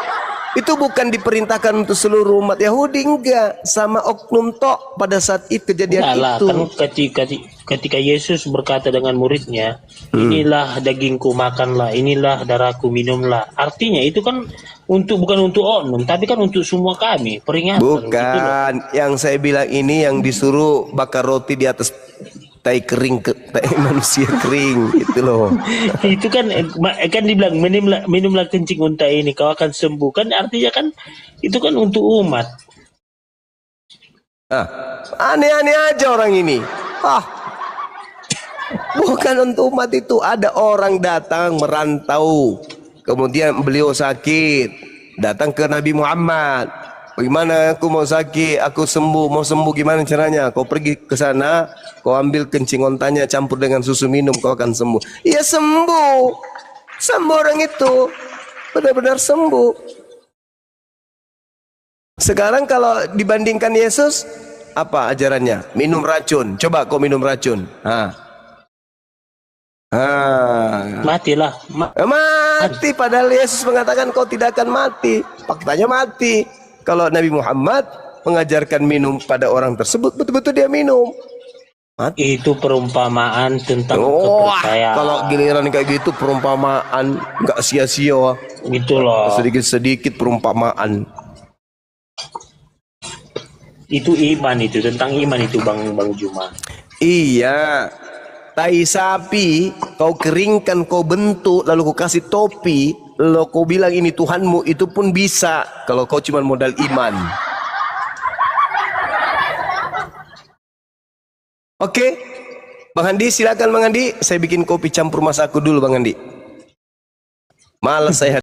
Itu bukan diperintahkan untuk seluruh umat Yahudi, enggak, sama oknum tok pada saat itu kejadian Enggak lah, itu. kan ketika Yesus berkata dengan muridnya, inilah dagingku, makanlah, inilah darahku, minumlah. Artinya itu kan bukan untuk oknum, tapi kan untuk semua kami, peringatan. Gitu loh. Bukan, yang saya bilang ini yang disuruh bakar roti di atas tai kering, tai manusia kering, gitu loh. Itu kan dibilang minumlah kencing unta ini, kau akan sembuh. Kan artinya kan itu kan untuk umat. Aneh-aneh aja orang ini. Bukan untuk umat itu. Ada orang datang merantau, kemudian beliau sakit, datang ke Nabi Muhammad. Bagaimana aku mau sakit, aku mau sembuh gimana caranya? Kau pergi ke sana, kau ambil kencing ontanya campur dengan susu minum, kau akan sembuh. Iya sembuh. Sembuh orang itu. Benar-benar sembuh. Sekarang kalau dibandingkan Yesus, apa ajarannya? Minum racun. Coba kau minum racun. Matilah. Mati, padahal Yesus mengatakan kau tidak akan mati. Faktanya mati. Kalau Nabi Muhammad mengajarkan minum pada orang tersebut, betul-betul dia minum. Mati. Itu perumpamaan tentang Wah, kepercayaan. kalau giliran kayak gitu perumpamaan nggak sia-sia. Gitu loh. Sedikit-sedikit perumpamaan. Itu iman, itu tentang iman itu Bang Juma. Iya. Tai sapi kau keringkan, kau bentuk, lalu kau kasih topi, lalu kau bilang ini Tuhanmu, itu pun bisa kalau kau cuma modal iman. Oke, Bang Andi silakan Bang Andi, saya bikin kopi campur masaku dulu Bang Andi. Malas saya